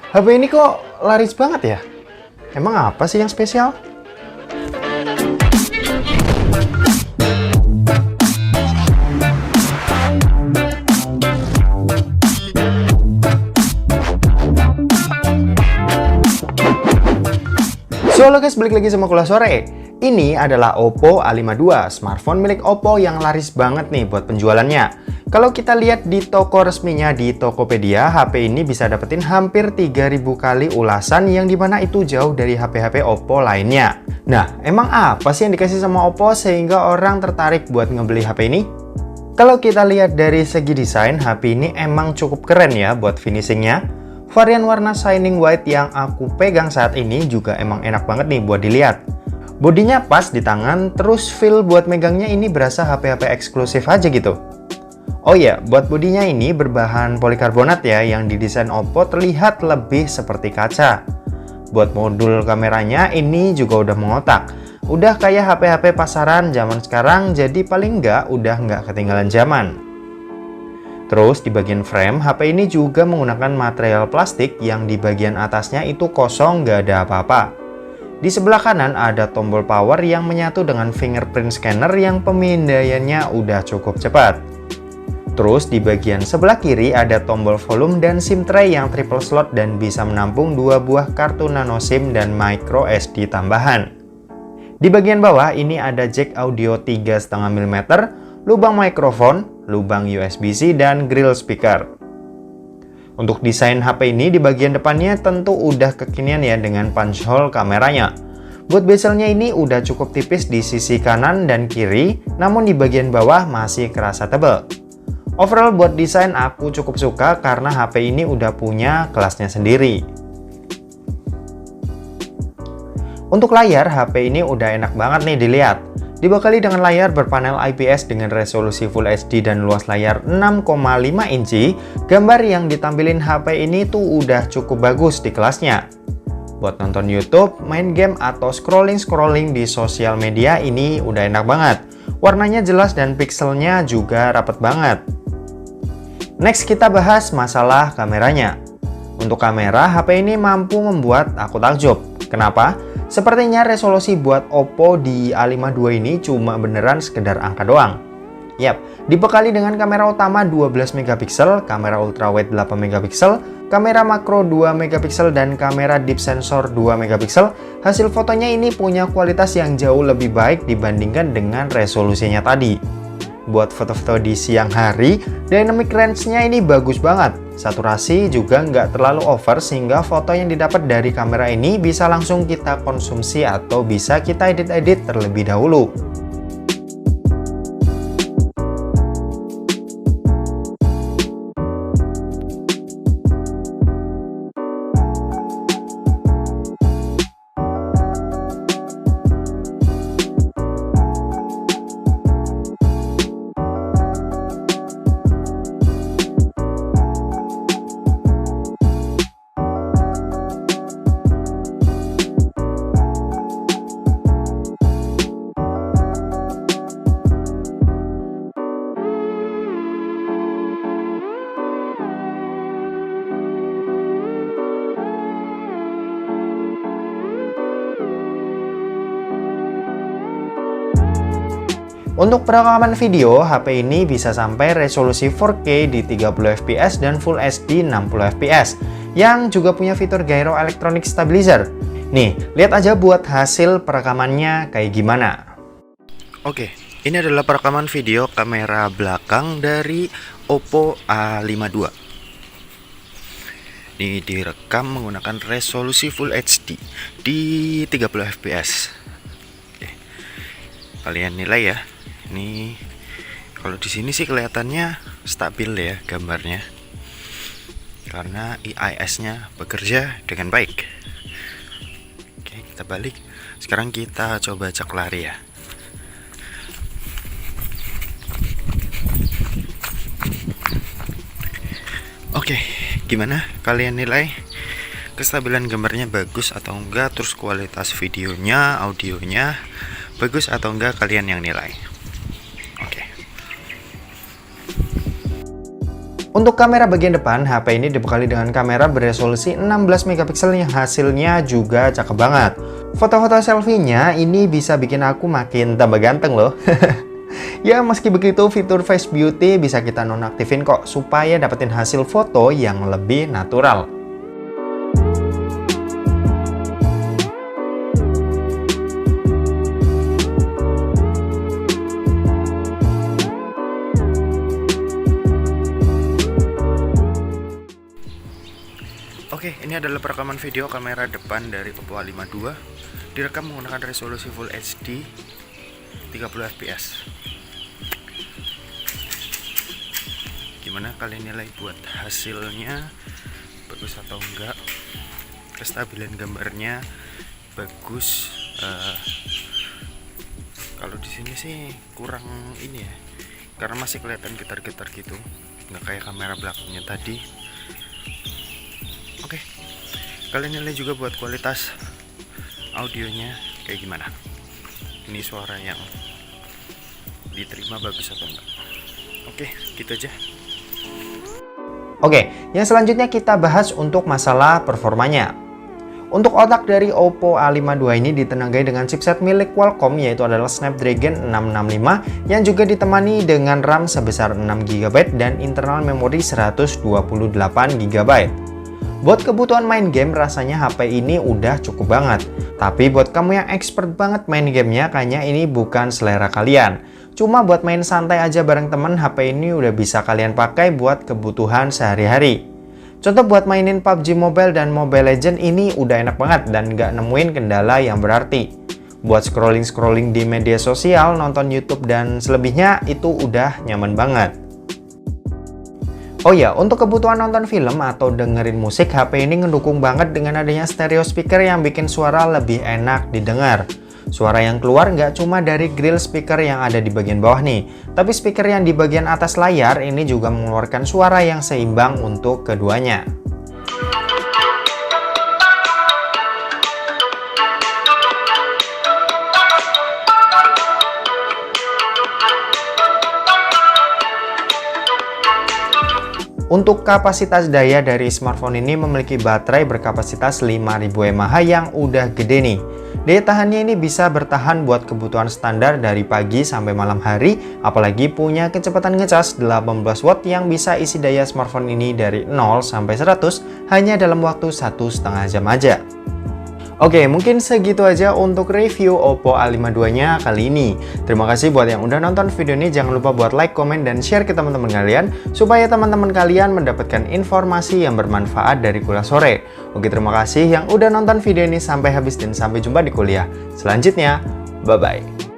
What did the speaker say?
HP ini kok laris banget ya? Emang apa sih yang spesial? So, halo guys, balik lagi sama Kula Sore. Ini adalah Oppo A52, smartphone milik Oppo yang laris banget nih buat penjualannya. Kalau kita lihat di toko resminya di Tokopedia, HP ini bisa dapetin hampir 3000 kali ulasan yang dimana itu jauh dari HP-HP Oppo lainnya. Nah, emang apa sih yang dikasih sama Oppo sehingga orang tertarik buat ngebeli HP ini? Kalau kita lihat dari segi desain, HP ini emang cukup keren ya buat finishingnya. Varian warna shining white yang aku pegang saat ini juga emang enak banget nih buat dilihat. Bodinya pas di tangan, terus feel buat megangnya ini berasa HP-HP eksklusif aja gitu. Oh ya, buat bodinya ini berbahan polikarbonat ya, yang didesain Oppo terlihat lebih seperti kaca. Buat modul kameranya ini juga udah mengotak. Udah kayak HP-HP pasaran zaman sekarang, jadi paling udah nggak ketinggalan zaman. Terus di bagian frame, HP ini juga menggunakan material plastik yang di bagian atasnya itu kosong, nggak ada apa-apa. Di sebelah kanan ada tombol power yang menyatu dengan fingerprint scanner yang pemindaiannya udah cukup cepat. Terus di bagian sebelah kiri ada tombol volume dan SIM tray yang triple slot dan bisa menampung 2 buah kartu nano SIM dan micro SD tambahan. Di bagian bawah ini ada jack audio 3,5 mm, lubang mikrofon, lubang USB-C, dan grill speaker. Untuk desain HP ini di bagian depannya tentu udah kekinian ya dengan punch hole kameranya. Buat bezelnya ini udah cukup tipis di sisi kanan dan kiri, namun di bagian bawah masih kerasa tebal. Overall buat desain aku cukup suka karena HP ini udah punya kelasnya sendiri. Untuk layar, HP ini udah enak banget nih dilihat. Dibekali dengan layar berpanel IPS dengan resolusi Full HD dan luas layar 6,5 inci, gambar yang ditampilin HP ini tuh udah cukup bagus di kelasnya. Buat nonton YouTube, main game, atau scrolling-scrolling di sosial media ini udah enak banget. Warnanya jelas dan pixelnya juga rapet banget. Next kita bahas masalah kameranya. Untuk kamera, HP ini mampu membuat aku takjub. Kenapa? Sepertinya resolusi buat Oppo di A52 ini cuma beneran sekedar angka doang. Yap, dibekali dengan kamera utama 12 megapiksel, kamera ultrawide 8 megapiksel, kamera makro 2 megapiksel, dan kamera deep sensor 2 megapiksel, hasil fotonya ini punya kualitas yang jauh lebih baik dibandingkan dengan resolusinya tadi. Buat foto-foto di siang hari, dynamic range-nya ini bagus banget. Saturasi juga nggak terlalu over sehingga foto yang didapat dari kamera ini bisa langsung kita konsumsi atau bisa kita edit-edit terlebih dahulu. Untuk perekaman video, HP ini bisa sampai resolusi 4K di 30 fps dan Full HD 60 fps, yang juga punya fitur Gyro Electronic Stabilizer. Nih, lihat aja buat hasil perekamannya kayak gimana. Oke, ini adalah perekaman video kamera belakang dari Oppo A52. Ini direkam menggunakan resolusi Full HD di 30 fps. Oke, kalian nilai ya. Ini kalau di sini sih kelihatannya stabil ya gambarnya, karena IIS-nya bekerja dengan baik. Oke, kita balik. Sekarang kita coba cek lari ya. Oke, gimana kalian nilai? Kestabilan gambarnya bagus atau enggak? Terus kualitas videonya, audionya bagus atau enggak? Kalian yang nilai. Untuk kamera bagian depan, HP ini dibekali dengan kamera beresolusi 16 megapiksel yang hasilnya juga cakep banget. Foto-foto selfie-nya ini bisa bikin aku makin tambah ganteng loh. Ya, meski begitu, fitur Face Beauty bisa kita nonaktifin kok, supaya dapetin hasil foto yang lebih natural. Oke, ini adalah perekaman video kamera depan dari Oppo A52. Direkam menggunakan resolusi Full HD 30 fps. Gimana kalian nilai buat hasilnya? Bagus atau enggak? Kestabilan gambarnya bagus. Kalau di sini sih kurang ini ya, karena masih kelihatan getar-getar gitu, nggak kayak kamera belakangnya tadi. Oke, kalian nilai juga buat kualitas audionya kayak gimana. Ini suara yang diterima bagus atau enggak. Oke, gitu aja. Oke, yang selanjutnya kita bahas untuk masalah performanya. Untuk otak dari Oppo A52 ini ditenagai dengan chipset milik Qualcomm, yaitu adalah Snapdragon 665 yang juga ditemani dengan RAM sebesar 6GB dan internal memori 128GB. Buat kebutuhan main game rasanya HP ini udah cukup banget. Tapi buat kamu yang expert banget main gamenya, kayaknya ini bukan selera kalian. Cuma buat main santai aja bareng temen, HP ini udah bisa kalian pakai buat kebutuhan sehari-hari. Contoh buat mainin PUBG Mobile dan Mobile Legends ini udah enak banget dan nggak nemuin kendala yang berarti. Buat scrolling-scrolling di media sosial, nonton YouTube dan selebihnya itu udah nyaman banget. Oh ya, untuk kebutuhan nonton film atau dengerin musik, HP ini ngedukung banget dengan adanya stereo speaker yang bikin suara lebih enak didengar. Suara yang keluar nggak cuma dari grill speaker yang ada di bagian bawah nih, tapi speaker yang di bagian atas layar ini juga mengeluarkan suara yang seimbang untuk keduanya. Untuk kapasitas daya dari smartphone ini memiliki baterai berkapasitas 5000 mAh yang udah gede nih. Daya tahannya ini bisa bertahan buat kebutuhan standar dari pagi sampai malam hari, apalagi punya kecepatan ngecas 18 watt yang bisa isi daya smartphone ini dari 0 sampai 100 hanya dalam waktu 1,5 jam aja. Oke, mungkin segitu aja untuk review Oppo A52-nya kali ini. Terima kasih buat yang udah nonton video ini. Jangan lupa buat like, komen, dan share ke teman-teman kalian, supaya teman-teman kalian mendapatkan informasi yang bermanfaat dari kuliah sore. Oke, terima kasih yang udah nonton video ini sampai habis dan sampai jumpa di kuliah selanjutnya. Bye-bye.